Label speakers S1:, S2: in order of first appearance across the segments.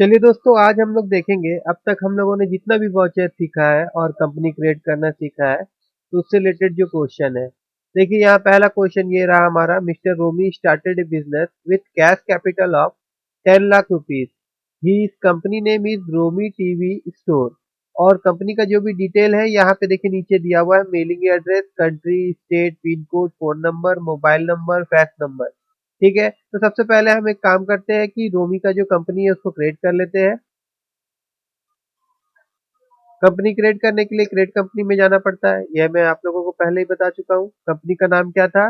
S1: चलिए दोस्तों, आज हम लोग देखेंगे अब तक हम लोगों ने जितना भी वाउचर सीखा है और कंपनी क्रिएट करना सीखा है, तो उससे रिलेटेड जो क्वेश्चन है। देखिए यहाँ पहला क्वेश्चन ये रहा हमारा। Mister Romi started a business with cash capital of 10 lakh rupees. He company name is Romi TV store. और कंपनी का जो भी डिटेल है यहाँ पे देखिए नीचे दिया हुआ है। Mailing address, country, state, pin code, phone number, mobile number, fax number. ठीक है, तो सबसे पहले हम एक काम करते हैं कि रोमी का जो कंपनी है उसको क्रिएट कर लेते हैं। कंपनी क्रिएट करने के लिए क्रिएट कंपनी में जाना पड़ता है, यह मैं आप लोगों को पहले ही बता चुका हूँ। कंपनी का नाम क्या था?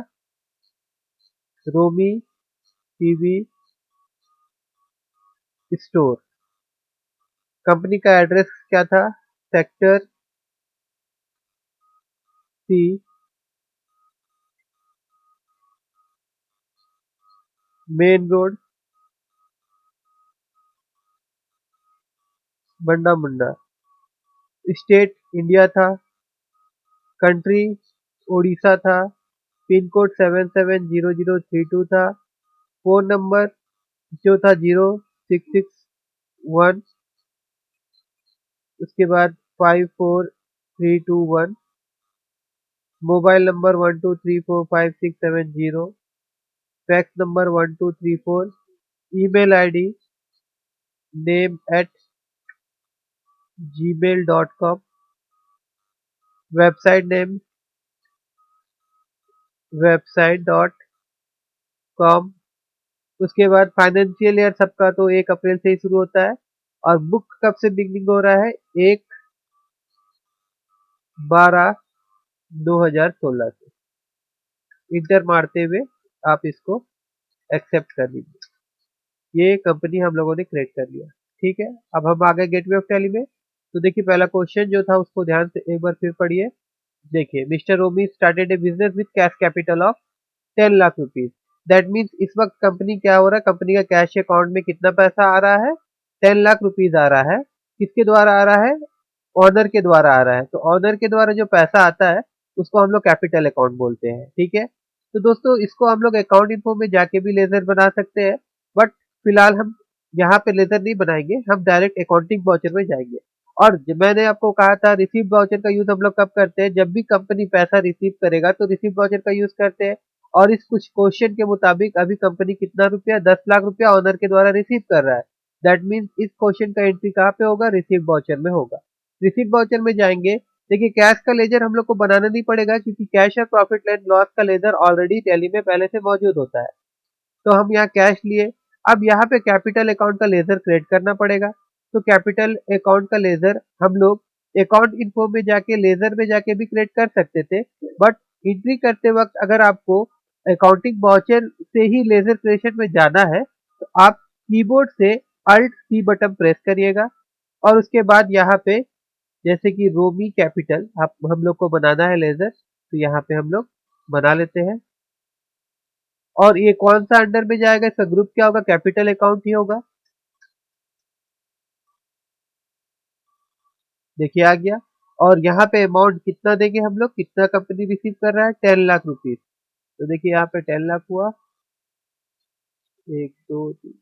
S1: रोमी टीवी स्टोर। कंपनी का एड्रेस क्या था? सेक्टर सी, मेन रोड, बंडा मुंडा। स्टेट इंडिया था। कंट्री उड़ीसा था। पिन कोड 770032 था। फोन नंबर जो था 0661, उसके बाद 54321। Mobile number 12345670। Fax number 1234। Email ID name@gmail.com। Website name website.com। उसके बाद फाइनेंशियल ईयर सबका तो 1 अप्रैल से ही शुरू होता है। और बुक कब से बिगनिंग हो रहा है? 1/12/2016 से। इंटर मारते हुए आप इसको एक्सेप्ट कर लीजिए। ये कंपनी हम लोगों ने क्रिएट कर लिया। ठीक है, अब हम आ गए गेटवे ऑफ टैली में। तो देखिए पहला क्वेश्चन जो था उसको ध्यान से एक बार फिर पढ़िए। देखिए, mister Romi started a business with cash capital of 10 lakh rupees. That means इस वक्त कंपनी क्या हो रहा है? कंपनी का कैश अकाउंट में कितना पैसा आ रहा है? 10 लाख रुपीज आ रहा है। किसके द्वारा आ रहा है? ऑनर के द्वारा आ रहा है। तो ऑनर के द्वारा जो पैसा आता है उसको हम लोग कैपिटल अकाउंट बोलते हैं। ठीक है, तो दोस्तों इसको हम लोग अकाउंट इन्फो में जाके भी लेजर बना सकते हैं, बट फिलहाल हम यहाँ पे लेजर नहीं बनाएंगे, हम डायरेक्ट अकाउंटिंग वाउचर में जाएंगे। और मैंने आपको कहा था रिसीव वाउचर का यूज हम लोग कब करते हैं? जब भी कंपनी पैसा रिसीव करेगा तो रिसीव वाउचर का यूज करते हैं। और इस कुछ क्वेश्चन के मुताबिक अभी कंपनी कितना रुपया, 10 लाख रुपया ऑनर के द्वारा रिसीव कर रहा है। दैट मीन्स इस क्वेश्चन का एंट्री कहाँ पे होगा? रिसीव वाउचर में होगा। रिसीव वाउचर में जाएंगे। देखिए कैश का लेजर हम लोग को बनाना नहीं पड़ेगा, क्योंकि कैश और प्रॉफिट एंड लॉस का लेजर ऑलरेडी टैली में पहले से मौजूद होता है। तो हम यहाँ कैश लिए। अब यहाँ पे कैपिटल अकाउंट का लेजर क्रिएट करना पड़ेगा। तो कैपिटल अकाउंट का लेजर हम लोग अकाउंट इन्फो में जाके लेजर में जाके भी क्रिएट कर सकते थे, बट एंट्री करते वक्त अगर आपको अकाउंटिंग वाउचर से ही लेजर क्रिएशन में जाना है तो आप कीबोर्ड से अल्ट सी बटन प्रेस करिएगा। और उसके बाद यहाँ पे जैसे कि रोमी कैपिटल आप हम लोग को बनाना है लेजर, तो यहाँ पे हम लोग बना लेते हैं। और ये कौन सा अंडर में जाएगा? इसका ग्रुप क्या होगा? कैपिटल अकाउंट ही होगा। देखिए आ गया। और यहाँ पे अमाउंट कितना देंगे हम लोग? कितना कंपनी रिसीव कर रहा है? 10 लाख रुपीज। तो देखिए यहाँ पे 10 लाख हुआ। 1 2 3,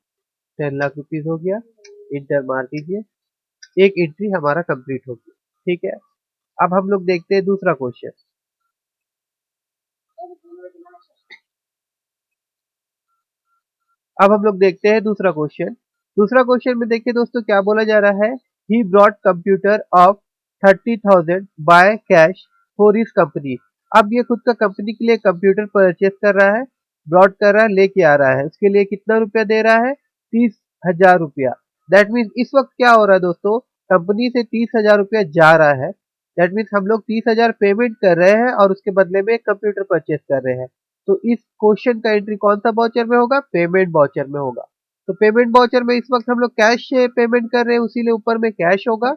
S1: 10 लाख रुपीज हो गया। इंटर मार दीजिए। एक एंट्री हमारा कंप्लीट हो गया। ठीक है, अब हम लोग देखते हैं दूसरा क्वेश्चन। अब हम लोग देखते हैं दूसरा क्वेश्चन। दूसरा क्वेश्चन में देखिए दोस्तों क्या बोला जा रहा है। He brought computer of 30,000 by cash for his company. अब ये खुद का कंपनी के लिए कंप्यूटर परचेस कर रहा है, ब्रॉड कर रहा है, लेके आ रहा है। उसके लिए कितना रुपया दे रहा है? 30,000 रुपया। दैट मीन्स इस वक्त क्या हो रहा है दोस्तों? कंपनी से 30,000 रुपया जा रहा है। दैट मीन्स हम लोग 30,000 पेमेंट कर रहे हैं और उसके बदले में कंप्यूटर परचेस कर रहे हैं। तो इस क्वेश्चन का एंट्री कौन सा वाउचर में होगा? पेमेंट वाउचर में होगा। तो पेमेंट वाउचर में इस वक्त हम लोग कैश से पेमेंट कर रहे हैं, उसी लिए ऊपर में कैश होगा।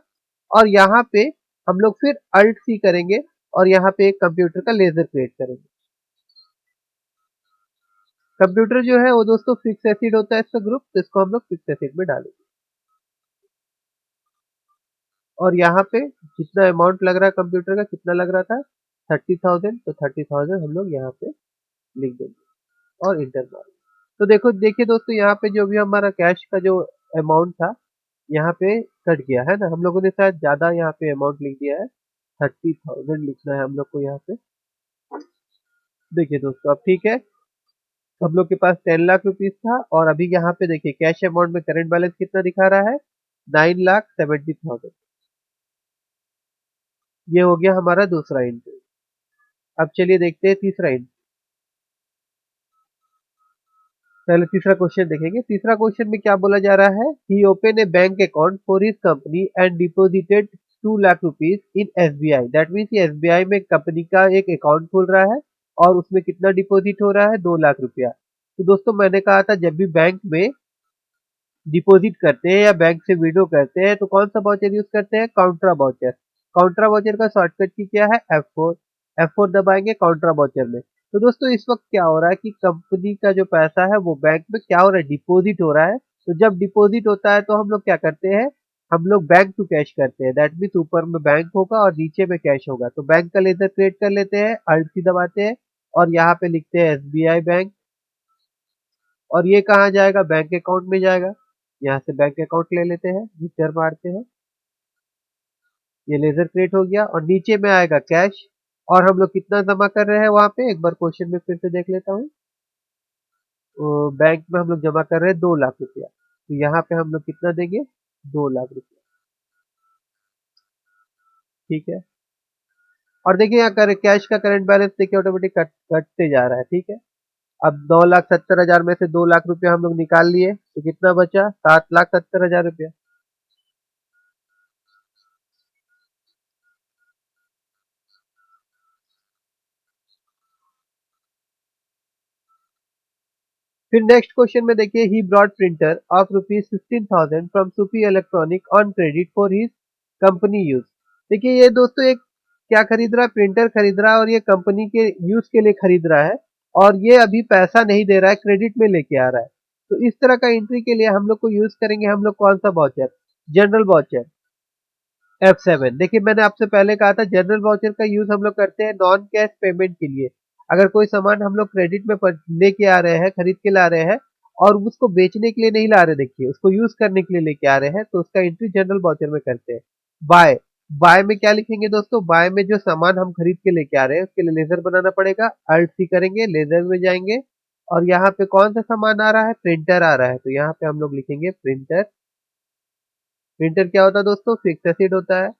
S1: और यहाँ पे हम लोग फिर अल्ट सी करेंगे और यहाँ पे एक कंप्यूटर का लेजर क्रिएट करेंगे। कंप्यूटर जो है वो दोस्तों फिक्स एसिड होता है इसका ग्रुप, तो इसको हम लोग फिक्स एसिड में डालेंगे। और यहाँ पे जितना अमाउंट लग रहा है कंप्यूटर का, कितना लग रहा था? 30,000। तो 30,000 हम लोग यहाँ पे लिख देंगे और इंटर मारेंगे। तो देखो देखिए दोस्तों यहाँ पे जो भी हमारा कैश का जो अमाउंट था यहाँ पे कट गया है ना, हम लोगों ने शायद ज्यादा यहाँ पे अमाउंट लिख दिया है, 30,000 लिखना है हम लोग को यहाँ पे। देखिए दोस्तों अब ठीक है, हम लोग के पास 10 लाख रुपीज था, और अभी यहाँ पे देखिए कैश अमाउंट में करंट बैलेंस कितना दिखा रहा है, 9,70,000। ये हो गया हमारा दूसरा एंट्री। अब चलिए देखते हैं तीसरा एंट्री। पहले तीसरा क्वेश्चन देखेंगे। तीसरा क्वेश्चन में क्या बोला जा रहा है, he open a bank account for his company and deposited 2 lakh rupees in SBI. That means SBI में कंपनी का एक अकाउंट खुल रहा है, और उसमें कितना डिपॉजिट हो रहा है, 2 लाख रुपया। तो दोस्तों मैंने कहा था जब भी बैंक में डिपॉजिट करते हैं या बैंक से विड्रॉ करते हैं तो कौन सा वाउचर यूज करते हैं, काउंट्रा वाउचर। काउंट्रा वाउचर का शॉर्टकट की क्या है, F4। F4 दबाएंगे काउंट्रा वाउचर में। तो दोस्तों इस वक्त क्या हो रहा है कि कंपनी का जो पैसा है वो बैंक में क्या हो रहा है, डिपॉजिट हो रहा है। तो जब डिपॉजिट होता है तो हम लोग क्या करते हैं, हम लोग बैंक टू कैश करते हैं। दैट मीन्स ऊपर में बैंक होगा और नीचे में कैश होगा। तो बैंक का लेजर क्रिएट कर लेते हैं, अल्ट की दबाते हैं, और यहाँ पे लिखते हैं एसबीआई बैंक, और ये कहाँ जाएगा, बैंक अकाउंट में जाएगा। यहाँ से बैंक अकाउंट ले लेते हैं, इंटर मारते हैं, ये लेजर क्रिएट हो गया, और नीचे में आएगा कैश। और हम लोग कितना जमा कर रहे हैं वहां पे, एक बार क्वेश्चन में फिर से देख लेता हूँ। बैंक में हम लोग जमा कर रहे हैं 2 लाख रुपया, तो यहाँ पे हम लोग कितना देंगे, 2 लाख रुपया। ठीक है, और देखिए यहाँ कर कैश का करंट बैलेंस देखिए ऑटोमेटिक कटते जा रहा है। ठीक है, अब 9,70,000 में से 2 लाख रुपया हम लोग निकाल लिए, तो कितना बचा, 7,70,000 रुपया। फिर नेक्स्ट क्वेश्चन में देखिए, he brought printer of rupees 15,000 from soupy electronic on credit for his company use. देखिए ये दोस्तों एक क्या खरीद रहा है, प्रिंटर खरीद रहा है, और ये कंपनी के यूज के लिए खरीद रहा है, और ये अभी पैसा नहीं दे रहा है, क्रेडिट में लेके आ रहा है। तो इस तरह का एंट्री के लिए हम लोग को यूज करेंगे हम लोग कौन सा वाउचर, जनरल वाउचर, F7। देखिए मैंने आपसे पहले कहा था जनरल वाउचर का यूज हम लोग करते हैं नॉन कैश पेमेंट के लिए। अगर कोई सामान हम लोग क्रेडिट में लेके आ रहे हैं, खरीद के ला रहे हैं, और उसको बेचने के लिए नहीं ला रहे, देखिए उसको यूज करने के लिए लेके आ रहे हैं, तो उसका एंट्री जनरल वाउचर में करते हैं। बाय, बाय में क्या लिखेंगे दोस्तों, बाय में जो सामान हम खरीद के लेके आ रहे हैं उसके लिए लेजर बनाना पड़ेगा, अल्ट सी करेंगे, लेजर में जाएंगे, और यहाँ पे कौन सा सामान आ रहा है, प्रिंटर आ रहा है, तो यहाँ पे हम लोग लिखेंगे प्रिंटर। प्रिंटर क्या होता है दोस्तों, फिक्स एसिड होता है,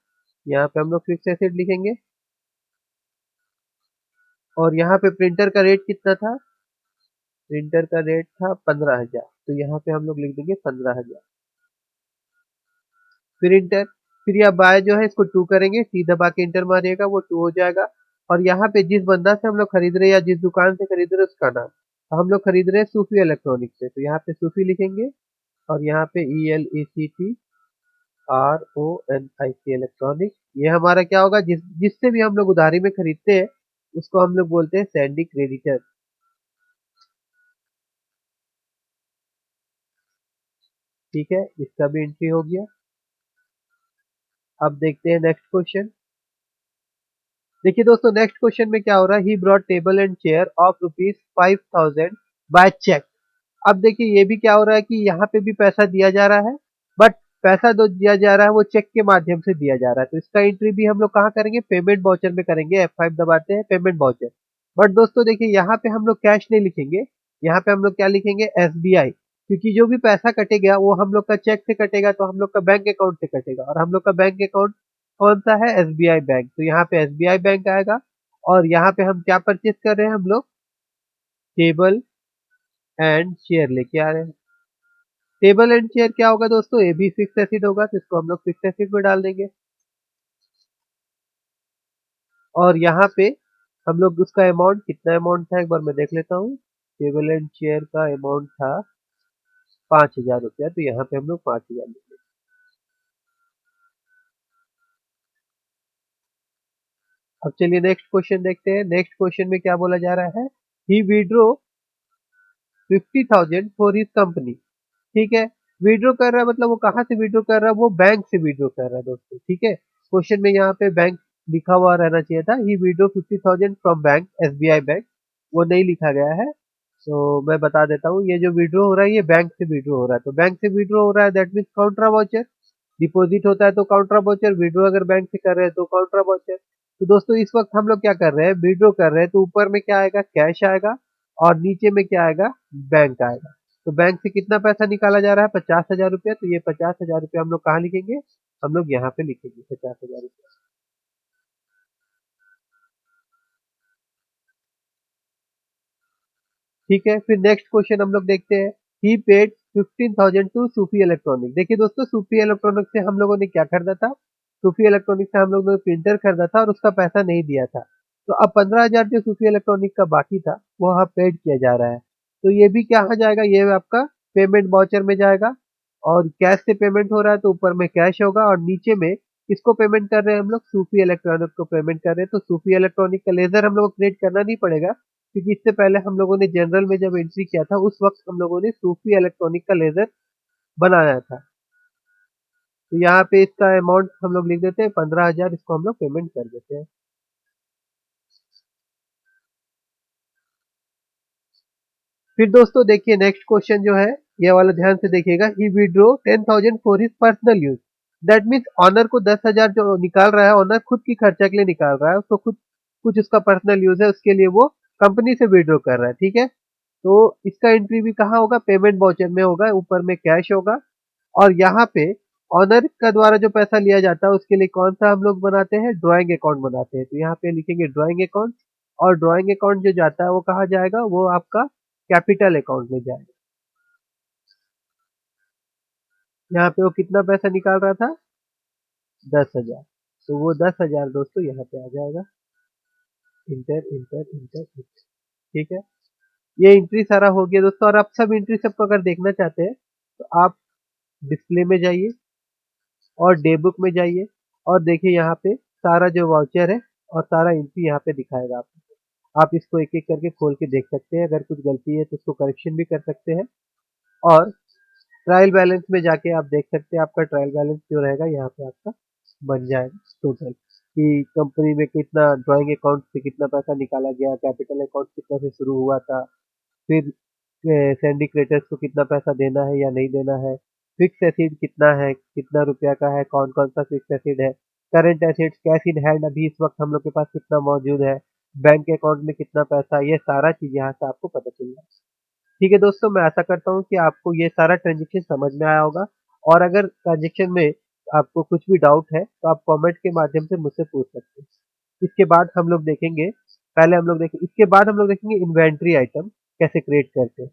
S1: यहाँ पे हम लोग फिक्स एसिड लिखेंगे। और यहाँ पे प्रिंटर का रेट कितना था, प्रिंटर का रेट था 15,000, तो यहाँ पे हम लोग लिख देंगे 15,000। प्रिंटर, फिर यह बाय जो है इसको 2 करेंगे, टी दबा के इंटर मारिएगा, वो 2 हो जाएगा। और यहाँ पे जिस बंदा से हम लोग खरीद रहे हैं या जिस दुकान से खरीद रहे हैं उसका नाम, तो हम लोग खरीद रहे हैं सूफी इलेक्ट्रॉनिक से, तो यहाँ पे सूफी लिखेंगे, और यहाँ पे ELECTRONIC इलेक्ट्रॉनिक। ये हमारा क्या होगा, जिससे भी हम लोग उधारी में खरीदते हैं उसको हम लोग बोलते हैं सैंडी क्रेडिटर। ठीक है, इसका भी एंट्री हो गया। अब देखते हैं नेक्स्ट क्वेश्चन। देखिए दोस्तों नेक्स्ट क्वेश्चन में क्या हो रहा है, he brought table and chair of rupees 5,000 by cheque. अब देखिए ये भी क्या हो रहा है कि यहाँ पे भी पैसा दिया जा रहा है, बट पैसा जो दिया जा रहा है वो चेक के माध्यम से दिया जा रहा है, तो इसका एंट्री भी हम लोग कहाँ करेंगे, पेमेंट वाउचर में करेंगे, F5 दबाते हैं, पेमेंट वाउचर। बट दोस्तों देखिए यहाँ पे हम लोग कैश नहीं लिखेंगे, यहाँ पे हम लोग क्या लिखेंगे, SBI, क्योंकि जो भी पैसा कटेगा वो हम लोग का चेक से कटेगा, तो हम लोग का बैंक अकाउंट से कटेगा, और हम लोग का बैंक अकाउंट कौन सा है, SBI बैंक, तो यहाँ पे SBI बैंक आएगा। और यहाँ पे हम क्या परचेज कर रहे हैं, हम लोग टेबल एंड चेयर लेके आ रहे हैं। टेबल एंड चेयर क्या होगा दोस्तों, ये भी फिक्स एसिड होगा, तो इसको हम लोग फिक्स एसिड में डाल देंगे। और यहाँ पे हम लोग उसका अमाउंट, कितना अमाउंट था एक बार मैं देख लेता हूँ, टेबल एंड चेयर का अमाउंट था 5,000 रुपया, तो यहाँ पे हम लोग 5,000 लेंगे। अब चलिए नेक्स्ट क्वेश्चन देखते हैं। नेक्स्ट क्वेश्चन में क्या बोला जा रहा है, ही विड्रो 50,000 फॉर हिज कंपनी। ठीक है, विड्रॉ कर रहा है मतलब वो कहाँ से विड्रॉ कर रहा है, वो बैंक से विड्रॉ कर रहा है दोस्तों। ठीक है, क्वेश्चन में यहाँ पे बैंक लिखा हुआ रहना चाहिए था, he withdraw 50,000 from bank, SBI bank, वो नहीं लिखा गया है। तो मैं बता देता हूँ, ये जो विड्रॉ हो रहा है ये बैंक से विड्रॉ हो रहा है, तो बैंक से विड्रॉ हो रहा है दैट मीन्स काउंट्रा वाउचर। डिपॉजिट होता है तो काउंटर वाउचर, विड्रॉ अगर बैंक से कर रहे हैं तो काउंटर वाउचर। तो दोस्तों इस वक्त हम लोग क्या कर रहे हैं, विड्रॉ कर रहे हैं, तो ऊपर में क्या आएगा, कैश आएगा, और नीचे में क्या आएगा, बैंक आएगा। तो बैंक से कितना पैसा निकाला जा रहा है, 50,000 रुपया। तो ये 50,000 रुपया हम लोग कहाँ लिखेंगे, हम लोग यहाँ पे लिखेंगे 50,000 रुपया। ठीक है, फिर नेक्स्ट क्वेश्चन हम लोग देखते हैं। ही पेड 15,000 टू सूफी इलेक्ट्रॉनिक। देखिए दोस्तों, सूफी इलेक्ट्रॉनिक से हम लोगों ने क्या खरीदा था, सूफी इलेक्ट्रॉनिक से हम लोगों ने प्रिंटर खरीदा था और उसका पैसा नहीं दिया था। तो अब 15,000 जो सूफी इलेक्ट्रॉनिक का बाकी था वो यहाँ पेड किया जा रहा है। तो ये भी क्या हो जाएगा, ये आपका पेमेंट वाउचर में जाएगा। और कैश से पेमेंट हो रहा है तो ऊपर में कैश होगा, और नीचे में किसको पेमेंट कर रहे हैं हम लोग, सूफी इलेक्ट्रॉनिक को पेमेंट कर रहे हैं। तो सूफी इलेक्ट्रॉनिक का लेजर हम लोग को क्रिएट करना नहीं पड़ेगा, क्योंकि इससे पहले हम लोगों ने जनरल में जब एंट्री किया था उस वक्त हम लोगों ने सूफी इलेक्ट्रॉनिक का लेजर बनाया था। तो यहाँ पे इसका अमाउंट हम लोग लिख देते हैं 15,000, इसको हम लोग पेमेंट कर देते हैं। फिर दोस्तों देखिए नेक्स्ट क्वेश्चन जो है, ये वाला ध्यान से देखिएगा। He withdraw 10,000 for his personal use. That means owner को 10,000 जो निकाल रहा है, ऑनर खुद की खर्चा के लिए निकाल रहा है, उसको खुद कुछ उसका पर्सनल यूज है, उसके लिए वो कंपनी से विड्रॉ कर रहा है। ठीक है, तो इसका एंट्री भी कहाँ होगा, पेमेंट वाउचर में होगा, ऊपर में कैश होगा। और यहाँ पे ऑनर का द्वारा जो पैसा लिया जाता है उसके लिए कौन सा हम लोग बनाते हैं, ड्राइंग अकाउंट बनाते हैं। तो यहाँ पे लिखेंगे ड्राइंग अकाउंट, और ड्राइंग अकाउंट जो जाता है वो कहाँ जाएगा, वो आपका कैपिटल अकाउंट में जाएगा। यहाँ पे वो कितना पैसा निकाल रहा था, 10,000। तो वो 10,000 दोस्तों यहाँ पे आ जाएगा। Inter inter inter inter. ठीक है, ये एंट्री सारा हो गया दोस्तों। और आप सब एंट्री सबको अगर देखना चाहते हैं तो आप डिस्प्ले में जाइए और डे बुक में जाइए, और देखिए यहाँ पे सारा जो वाउचर है और सारा एंट्री यहाँ पे दिखाएगा आपको। आप इसको एक एक करके खोल के देख सकते हैं, अगर कुछ गलती है तो उसको करेक्शन भी कर सकते हैं। और ट्रायल बैलेंस में जाके आप देख सकते हैं, आपका ट्रायल बैलेंस जो रहेगा यहाँ पे आपका बन जाएगा टोटल, कि कंपनी में कितना ड्राइंग अकाउंट से कितना पैसा निकाला गया, कैपिटल अकाउंट कितना से शुरू हुआ था, फिर सैंडी क्रेटर्स को कितना पैसा देना है या नहीं देना है, फिक्स एसिड कितना है, कितना रुपया का है, कौन कौन सा फिक्स एसिड है, current assets, cash in hand अभी इस वक्त हम लोग के पास कितना मौजूद है, बैंक अकाउंट में कितना पैसा, ये सारा चीज यहाँ से आपको पता चल जाए। ठीक है दोस्तों, मैं आशा करता हूँ कि आपको ये सारा ट्रांजेक्शन समझ में आया होगा। और अगर ट्रांजेक्शन में आपको कुछ भी डाउट है तो आप कमेंट के माध्यम से मुझसे पूछ सकते हैं। इसके बाद हम लोग देखेंगे, पहले हम लोग देखेंगे, इसके बाद हम लोग देखेंगे इन्वेंट्री आइटम कैसे क्रिएट करते हैं।